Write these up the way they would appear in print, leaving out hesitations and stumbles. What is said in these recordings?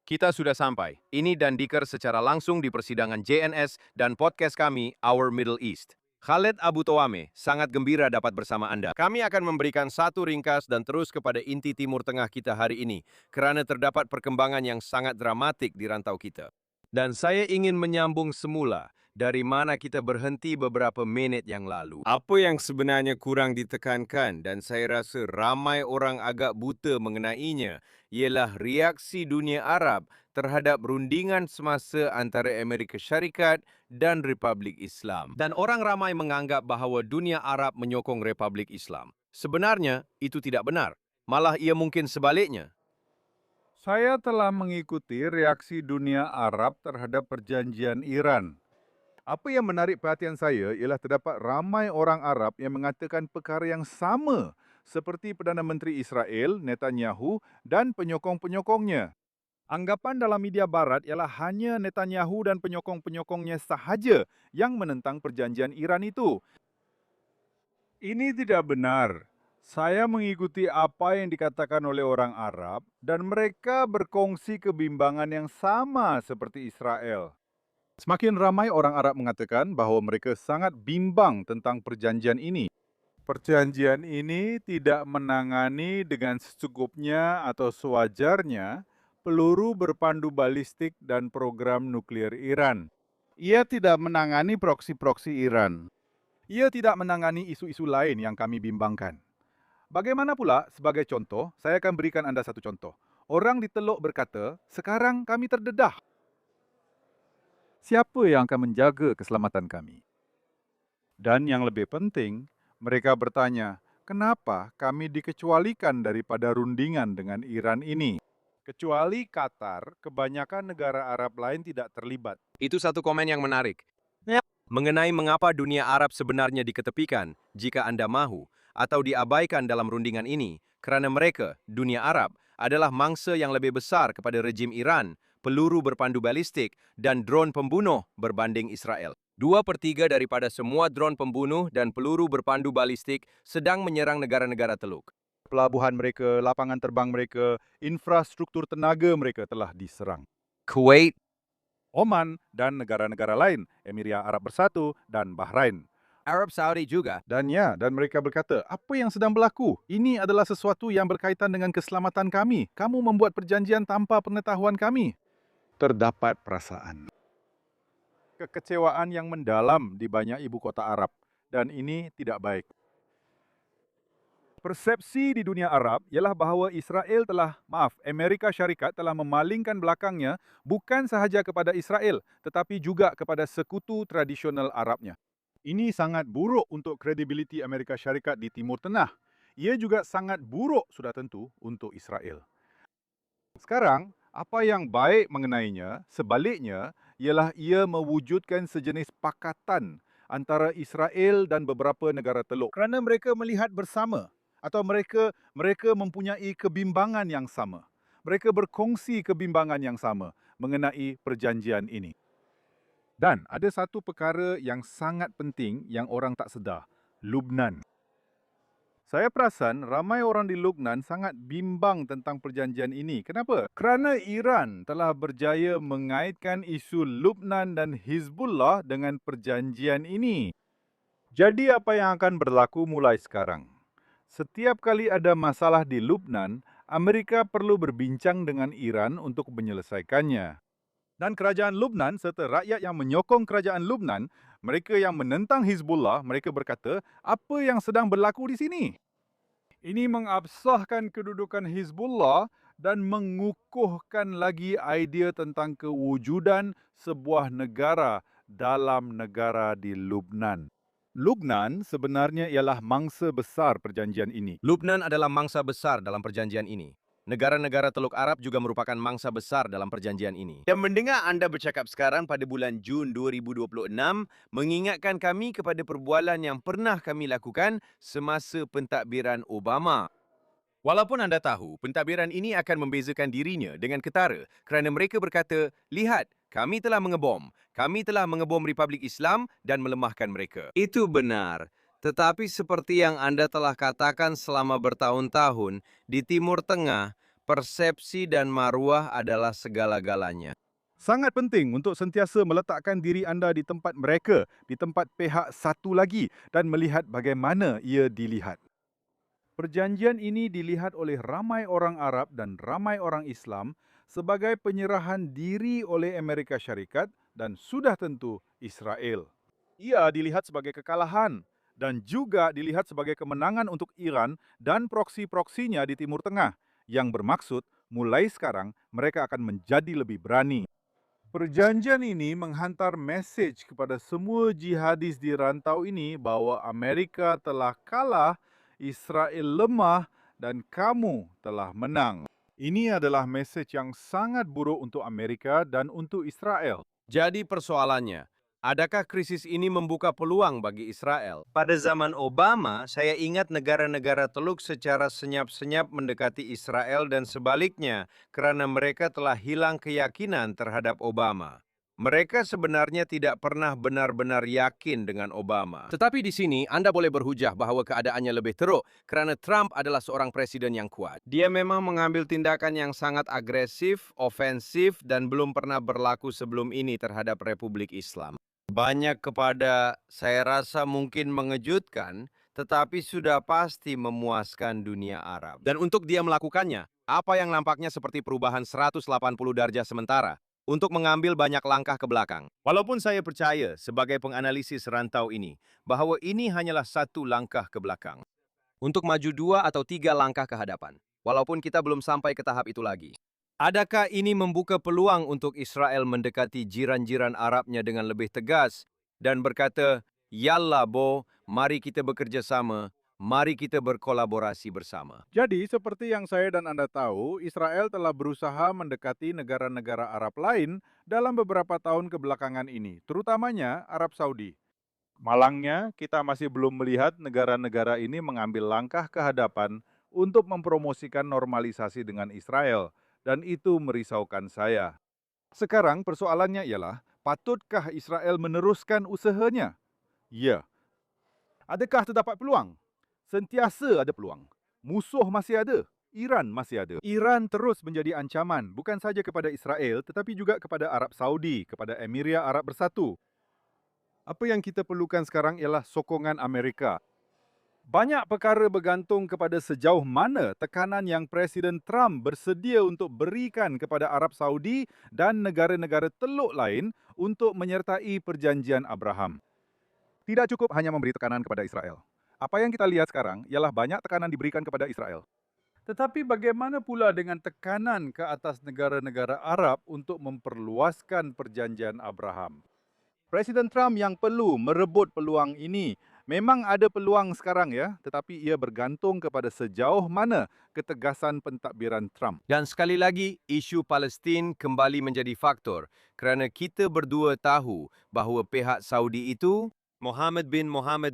Kita sudah sampai. Ini dan Diker secara langsung di persidangan JNS dan podcast kami, Our Middle East. Khaled Abu Towame, sangat gembira dapat bersama Anda. Kami akan memberikan satu ringkas dan terus kepada inti Timur Tengah kita hari ini, kerana terdapat perkembangan yang sangat dramatik di rantau kita. Dan saya ingin menyambung semula dari mana kita berhenti beberapa menit yang lalu. Apa yang sebenarnya kurang ditekankan dan saya rasa ramai orang agak buta mengenainya ialah reaksi dunia Arab terhadap rundingan semasa antara Amerika Syarikat dan Republik Islam. Dan orang ramai menganggap bahawa dunia Arab menyokong Republik Islam. Sebenarnya itu tidak benar. Malah ia mungkin sebaliknya. Saya telah mengikuti reaksi dunia Arab terhadap perjanjian Iran. Apa yang menarik perhatian saya ialah terdapat ramai orang Arab yang mengatakan perkara yang sama seperti Perdana Menteri Israel, Netanyahu dan penyokong-penyokongnya. Anggapan dalam media barat ialah hanya Netanyahu dan penyokong-penyokongnya sahaja yang menentang perjanjian Iran itu. Ini tidak benar. Saya mengikuti apa yang dikatakan oleh orang Arab dan mereka berkongsi kebimbangan yang sama seperti Israel. Semakin ramai orang Arab mengatakan bahawa mereka sangat bimbang tentang perjanjian ini. Perjanjian ini tidak menangani dengan secukupnya atau sewajarnya peluru berpandu balistik dan program nuklir Iran. Ia tidak menangani proksi-proksi Iran. Ia tidak menangani isu-isu lain yang kami bimbangkan. Bagaimana pula, sebagai contoh, saya akan berikan Anda satu contoh. Orang di Teluk berkata, sekarang kami terdedah. Siapa yang akan menjaga keselamatan kami? Dan yang lebih penting, mereka bertanya, kenapa kami dikecualikan daripada rundingan dengan Iran ini? Kecuali Qatar, kebanyakan negara Arab lain tidak terlibat. Itu satu komen yang menarik. Mengenai mengapa dunia Arab sebenarnya diketepikan jika Anda mahu atau diabaikan dalam rundingan ini, kerana mereka, dunia Arab, adalah mangsa yang lebih besar kepada rejim Iran, peluru berpandu balistik, dan drone pembunuh berbanding Israel. 2/3 daripada semua drone pembunuh dan peluru berpandu balistik sedang menyerang negara-negara Teluk. Pelabuhan mereka, lapangan terbang mereka, infrastruktur tenaga mereka telah diserang. Kuwait, Oman dan negara-negara lain, Emiria Arab Bersatu dan Bahrain. Arab Saudi juga. Dan mereka berkata, apa yang sedang berlaku? Ini adalah sesuatu yang berkaitan dengan keselamatan kami. Kamu membuat perjanjian tanpa pengetahuan kami. Terdapat perasaan kekecewaan yang mendalam di banyak ibu kota Arab. Dan ini tidak baik. Persepsi di dunia Arab ialah bahawa Amerika Syarikat telah memalingkan belakangnya bukan sahaja kepada Israel, tetapi juga kepada sekutu tradisional Arabnya. Ini sangat buruk untuk kredibiliti Amerika Syarikat di Timur Tengah. Ia juga sangat buruk sudah tentu untuk Israel. Sekarang, apa yang baik mengenainya, sebaliknya, ialah ia mewujudkan sejenis pakatan antara Israel dan beberapa negara Teluk kerana mereka melihat bersama atau mereka mempunyai kebimbangan yang sama. Mereka berkongsi kebimbangan yang sama mengenai perjanjian ini. Dan ada satu perkara yang sangat penting yang orang tak sedar, Lubnan. Saya perasan ramai orang di Lubnan sangat bimbang tentang perjanjian ini. Kenapa? Kerana Iran telah berjaya mengaitkan isu Lubnan dan Hizbullah dengan perjanjian ini. Jadi apa yang akan berlaku mulai sekarang? Setiap kali ada masalah di Lubnan, Amerika perlu berbincang dengan Iran untuk menyelesaikannya. Dan kerajaan Lubnan serta rakyat yang menyokong kerajaan Lubnan, mereka yang menentang Hizbullah, mereka berkata, apa yang sedang berlaku di sini? Ini mengabsahkan kedudukan Hizbullah dan mengukuhkan lagi idea tentang kewujudan sebuah negara dalam negara di Lubnan. Lubnan sebenarnya ialah mangsa besar perjanjian ini. Lubnan adalah mangsa besar dalam perjanjian ini. Negara-negara Teluk Arab juga merupakan mangsa besar dalam perjanjian ini. Dan mendengar Anda bercakap sekarang pada bulan Jun 2026 mengingatkan kami kepada perbualan yang pernah kami lakukan semasa pentadbiran Obama. Walaupun anda tahu, pentadbiran ini akan membezakan dirinya dengan ketara kerana mereka berkata, lihat, kami telah mengebom Republik Islam dan melemahkan mereka. Itu benar. Tetapi seperti yang Anda telah katakan selama bertahun-tahun, di Timur Tengah, Persepsi dan maruah adalah segala-galanya. Sangat penting untuk sentiasa meletakkan diri anda di tempat mereka, di tempat pihak satu lagi dan melihat bagaimana ia dilihat. Perjanjian ini dilihat oleh ramai orang Arab dan ramai orang Islam sebagai penyerahan diri oleh Amerika Syarikat dan sudah tentu Israel. Ia dilihat sebagai kekalahan dan juga dilihat sebagai kemenangan untuk Iran dan proksi-proksinya di Timur Tengah yang bermaksud mulai sekarang mereka akan menjadi lebih berani. Perjanjian ini menghantar mesej kepada semua jihadis di rantau ini bahawa Amerika telah kalah, Israel lemah dan kamu telah menang. Ini adalah mesej yang sangat buruk untuk Amerika dan untuk Israel. Jadi persoalannya, adakah krisis ini membuka peluang bagi Israel? Pada zaman Obama, saya ingat negara-negara Teluk secara senyap-senyap mendekati Israel dan sebaliknya karena mereka telah hilang keyakinan terhadap Obama. Mereka sebenarnya tidak pernah benar-benar yakin dengan Obama. Tetapi di sini Anda boleh berhujah bahwa keadaannya lebih teruk karena Trump adalah seorang presiden yang kuat. Dia memang mengambil tindakan yang sangat agresif, ofensif, dan belum pernah berlaku sebelum ini terhadap Republik Islam. Banyak kepada saya rasa mungkin mengejutkan, tetapi sudah pasti memuaskan dunia Arab. Dan untuk dia melakukannya, apa yang nampaknya seperti perubahan 180 derajat sementara, untuk mengambil banyak langkah ke belakang. Walaupun saya percaya sebagai penganalisis rantau ini, bahwa ini hanyalah satu langkah ke belakang. Untuk maju 2 atau 3 langkah ke hadapan, walaupun kita belum sampai ke tahap itu lagi. Adakah ini membuka peluang untuk Israel mendekati jiran-jiran Arabnya dengan lebih tegas dan berkata, "Yallah bo, mari kita bekerja sama, mari kita berkolaborasi bersama." Jadi, seperti yang saya dan Anda tahu, Israel telah berusaha mendekati negara-negara Arab lain dalam beberapa tahun kebelakangan ini, terutamanya Arab Saudi. Malangnya, kita masih belum melihat negara-negara ini mengambil langkah ke hadapan untuk mempromosikan normalisasi dengan Israel, dan itu merisaukan saya. Sekarang persoalannya ialah, patutkah Israel meneruskan usahanya? Ya. Adakah terdapat peluang? Sentiasa ada peluang. Musuh masih ada. Iran masih ada. Iran terus menjadi ancaman bukan saja kepada Israel tetapi juga kepada Arab Saudi, kepada Emiria Arab Bersatu. Apa yang kita perlukan sekarang ialah sokongan Amerika. Banyak perkara bergantung kepada sejauh mana tekanan yang Presiden Trump bersedia untuk berikan kepada Arab Saudi dan negara-negara Teluk lain untuk menyertai Perjanjian Abraham. Tidak cukup hanya memberi tekanan kepada Israel. Apa yang kita lihat sekarang ialah banyak tekanan diberikan kepada Israel. Tetapi bagaimana pula dengan tekanan ke atas negara-negara Arab untuk memperluaskan Perjanjian Abraham? Presiden Trump yang perlu merebut peluang ini. Memang ada peluang sekarang ya, tetapi ia bergantung kepada sejauh mana ketegasan pentadbiran Trump. Dan sekali lagi, isu Palestin kembali menjadi faktor kerana kita berdua tahu bahawa pihak Saudi itu, Mohammed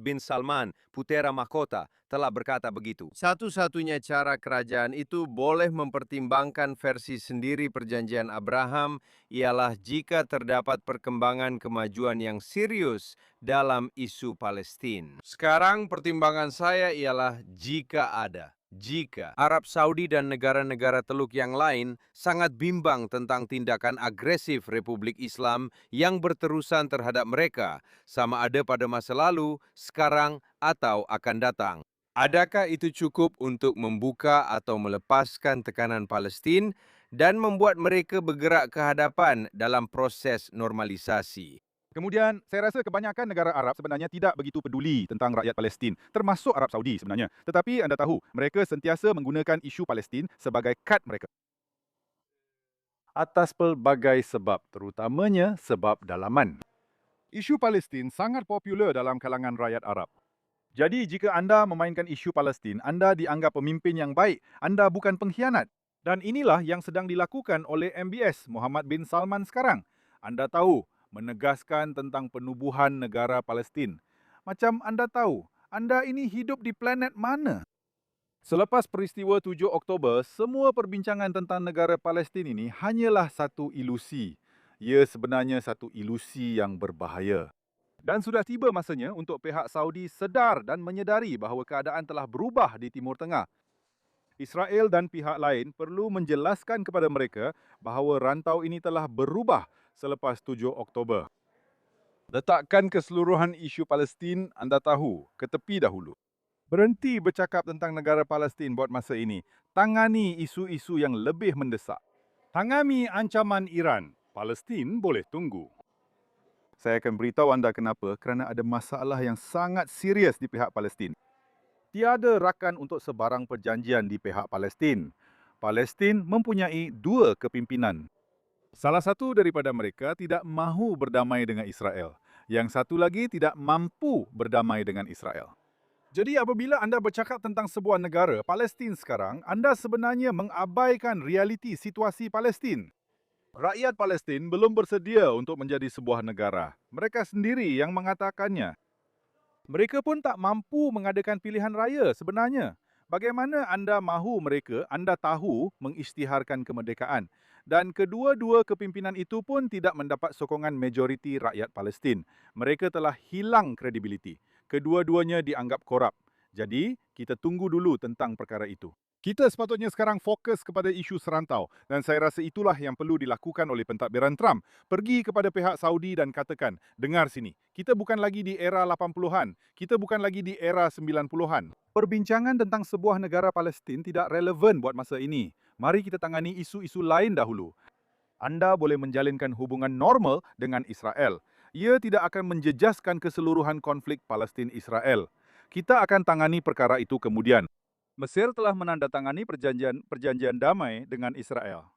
bin Salman, putera mahkota, telah berkata begitu. Satu-satunya cara kerajaan itu boleh mempertimbangkan versi sendiri Perjanjian Abraham ialah jika terdapat perkembangan kemajuan yang serius dalam isu Palestin. Sekarang pertimbangan saya ialah jika ada. Jika Arab Saudi dan negara-negara Teluk yang lain sangat bimbang tentang tindakan agresif Republik Islam yang berterusan terhadap mereka, sama ada pada masa lalu, sekarang, atau akan datang. Adakah itu cukup untuk membuka atau melepaskan tekanan Palestin dan membuat mereka bergerak ke hadapan dalam proses normalisasi? Kemudian, saya rasa kebanyakan negara Arab sebenarnya tidak begitu peduli tentang rakyat Palestin, termasuk Arab Saudi sebenarnya. Tetapi anda tahu, mereka sentiasa menggunakan isu Palestin sebagai kad mereka. Atas pelbagai sebab, terutamanya sebab dalaman. Isu Palestin sangat popular dalam kalangan rakyat Arab. Jadi, jika anda memainkan isu Palestin, anda dianggap pemimpin yang baik. Anda bukan pengkhianat. Dan inilah yang sedang dilakukan oleh MBS, Mohammed bin Salman sekarang. Anda tahu, menegaskan tentang penubuhan negara Palestin. Macam anda tahu, anda ini hidup di planet mana? Selepas peristiwa 7 Oktober, semua perbincangan tentang negara Palestin ini hanyalah satu ilusi. Ia sebenarnya satu ilusi yang berbahaya. Dan sudah tiba masanya untuk pihak Saudi sedar dan menyedari bahawa keadaan telah berubah di Timur Tengah. Israel dan pihak lain perlu menjelaskan kepada mereka bahawa rantau ini telah berubah selepas 7 Oktober. Letakkan keseluruhan isu Palestin anda tahu ke tepi dahulu. Berhenti bercakap tentang negara Palestin buat masa ini. Tangani isu-isu yang lebih mendesak. Tangani ancaman Iran. Palestin boleh tunggu. Saya akan beritahu anda kenapa, kerana ada masalah yang sangat serius di pihak Palestin. Tiada rakan untuk sebarang perjanjian di pihak Palestin. Palestin mempunyai dua kepimpinan. Salah satu daripada mereka tidak mahu berdamai dengan Israel. Yang satu lagi tidak mampu berdamai dengan Israel. Jadi apabila anda bercakap tentang sebuah negara, Palestin sekarang, anda sebenarnya mengabaikan realiti situasi Palestin. Rakyat Palestin belum bersedia untuk menjadi sebuah negara. Mereka sendiri yang mengatakannya. Mereka pun tak mampu mengadakan pilihan raya sebenarnya. Bagaimana anda mahu mereka, anda tahu, mengisytiharkan kemerdekaan? Dan kedua-dua kepimpinan itu pun tidak mendapat sokongan majoriti rakyat Palestin. Mereka telah hilang kredibiliti. Kedua-duanya dianggap korup. Jadi, kita tunggu dulu tentang perkara itu. Kita sepatutnya sekarang fokus kepada isu serantau dan saya rasa itulah yang perlu dilakukan oleh pentadbiran Trump. Pergi kepada pihak Saudi dan katakan, dengar sini, kita bukan lagi di era 80-an, kita bukan lagi di era 90-an. Perbincangan tentang sebuah negara Palestin tidak relevan buat masa ini. Mari kita tangani isu-isu lain dahulu. Anda boleh menjalinkan hubungan normal dengan Israel. Ia tidak akan menjejaskan keseluruhan konflik Palestin-Israel. Kita akan tangani perkara itu kemudian. Mesir telah menandatangani perjanjian damai dengan Israel.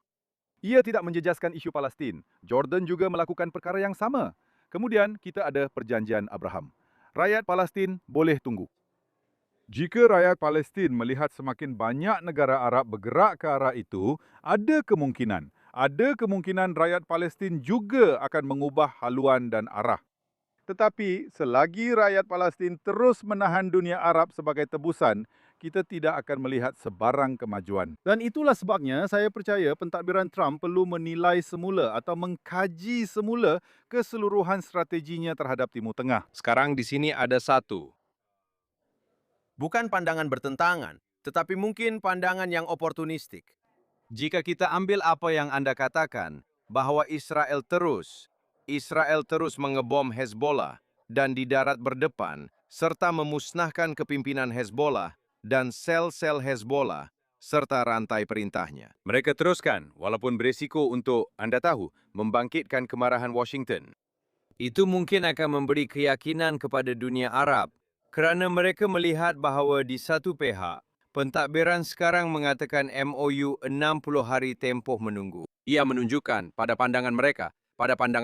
Ia tidak menjejaskan isu Palestin. Jordan juga melakukan perkara yang sama. Kemudian kita ada perjanjian Abraham. Rakyat Palestin boleh tunggu. Jika rakyat Palestin melihat semakin banyak negara Arab bergerak ke arah itu, ada kemungkinan rakyat Palestin juga akan mengubah haluan dan arah. Tetapi selagi rakyat Palestin terus menahan dunia Arab sebagai tebusan, kita tidak akan melihat sebarang kemajuan. Dan itulah sebabnya saya percaya pentadbiran Trump perlu menilai semula atau mengkaji semula keseluruhan strateginya terhadap Timur Tengah. Sekarang di sini ada satu. Bukan pandangan bertentangan, tetapi mungkin pandangan yang oportunistik. Jika kita ambil apa yang Anda katakan, bahwa Israel terus mengebom Hezbollah dan di darat berdepan, serta memusnahkan kepimpinan Hezbollah dan sel-sel Hezbollah, serta rantai perintahnya. Mereka teruskan, walaupun berisiko untuk, Anda tahu, membangkitkan kemarahan Washington. Itu mungkin akan memberi keyakinan kepada dunia Arab, kerana mereka melihat bahawa di satu pihak, pentadbiran sekarang mengatakan MOU 60 hari tempoh menunggu. Ia menunjukkan pada pandangan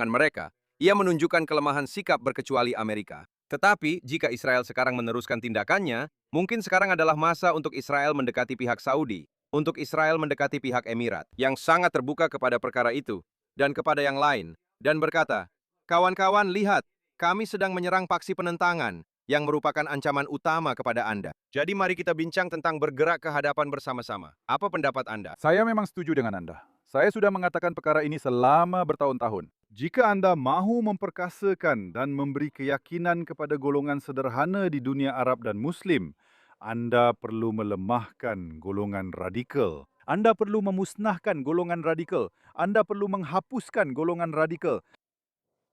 mereka, ia menunjukkan kelemahan sikap berkecuali Amerika. Tetapi, jika Israel sekarang meneruskan tindakannya, mungkin sekarang adalah masa untuk Israel mendekati pihak Saudi, untuk Israel mendekati pihak Emirat, yang sangat terbuka kepada perkara itu, dan kepada yang lain, dan berkata, kawan-kawan lihat, kami sedang menyerang paksi penentangan, yang merupakan ancaman utama kepada Anda. Jadi mari kita bincang tentang bergerak ke hadapan bersama-sama. Apa pendapat Anda? Saya memang setuju dengan anda. Saya sudah mengatakan perkara ini selama bertahun-tahun. Jika anda mahu memperkasakan dan memberi keyakinan kepada golongan sederhana di dunia Arab dan Muslim, anda perlu melemahkan golongan radikal. Anda perlu memusnahkan golongan radikal. Anda perlu menghapuskan golongan radikal.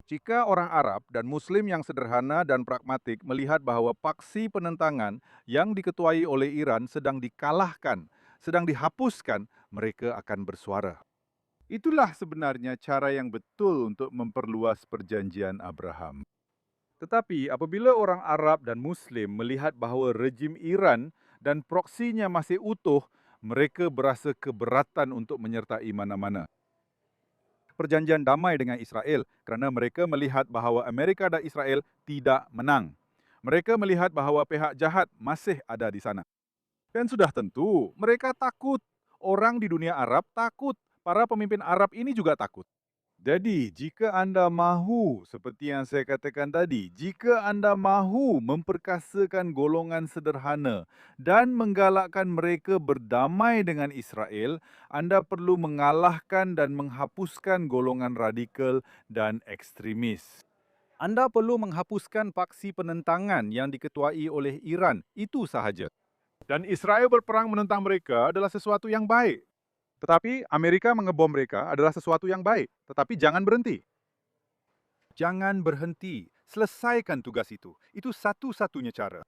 Jika orang Arab dan Muslim yang sederhana dan pragmatik melihat bahawa paksi penentangan yang diketuai oleh Iran sedang dikalahkan, sedang dihapuskan, mereka akan bersuara. Itulah sebenarnya cara yang betul untuk memperluas perjanjian Abraham. Tetapi apabila orang Arab dan Muslim melihat bahawa rejim Iran dan proksinya masih utuh, mereka berasa keberatan untuk menyertai mana-mana. Perjanjian damai dengan Israel kerana mereka melihat bahawa Amerika dan Israel tidak menang. Mereka melihat bahawa pihak jahat masih ada di sana. Dan sudah tentu, mereka takut. Orang di dunia Arab takut. Para pemimpin Arab ini juga takut. Jadi, jika anda mahu, seperti yang saya katakan tadi, jika anda mahu memperkasakan golongan sederhana dan menggalakkan mereka berdamai dengan Israel, anda perlu mengalahkan dan menghapuskan golongan radikal dan ekstremis. Anda perlu menghapuskan paksi penentangan yang diketuai oleh Iran. Itu sahaja. Dan Israel berperang menentang mereka adalah sesuatu yang baik. Tetapi Amerika mengebom mereka adalah sesuatu yang baik. Tetapi jangan berhenti. Jangan berhenti. Selesaikan tugas itu. Itu satu-satunya cara.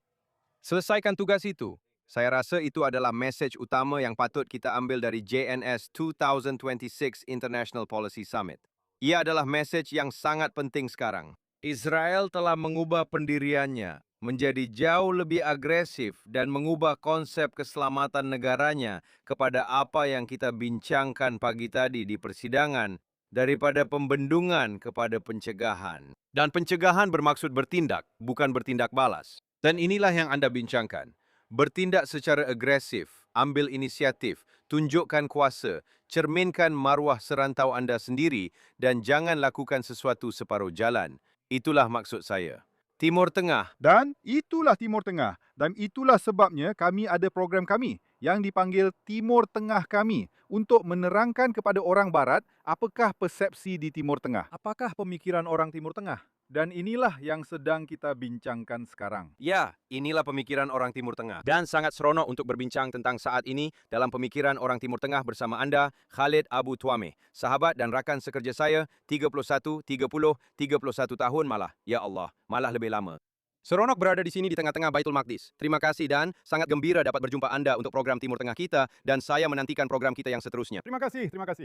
Selesaikan tugas itu. Saya rasa itu adalah mesej utama yang patut kita ambil dari JNS 2026 International Policy Summit. Ia adalah mesej yang sangat penting sekarang. Israel telah mengubah pendiriannya menjadi jauh lebih agresif dan mengubah konsep keselamatan negaranya kepada apa yang kita bincangkan pagi tadi di persidangan, daripada pembendungan kepada pencegahan. Dan pencegahan bermaksud bertindak, bukan bertindak balas. Dan inilah yang Anda bincangkan. Bertindak secara agresif, ambil inisiatif, tunjukkan kuasa, cerminkan maruah serantau Anda sendiri dan jangan lakukan sesuatu separuh jalan. Itulah maksud saya. Timur Tengah. Dan itulah Timur Tengah. Dan itulah sebabnya kami ada program kami yang dipanggil Timur Tengah Kami untuk menerangkan kepada orang Barat apakah persepsi di Timur Tengah. Apakah pemikiran orang Timur Tengah? Dan inilah yang sedang kita bincangkan sekarang. Ya, inilah pemikiran orang Timur Tengah. Dan sangat seronok untuk berbincang tentang saat ini dalam pemikiran orang Timur Tengah bersama Anda, Khaled Abu Tuame, sahabat dan rakan sekerja saya, 31, 30, 31 tahun malah. Ya Allah, malah lebih lama. Seronok berada di sini di tengah-tengah Baitul Maqdis. Terima kasih dan sangat gembira dapat berjumpa Anda untuk program Timur Tengah kita dan saya menantikan program kita yang seterusnya. Terima kasih, terima kasih.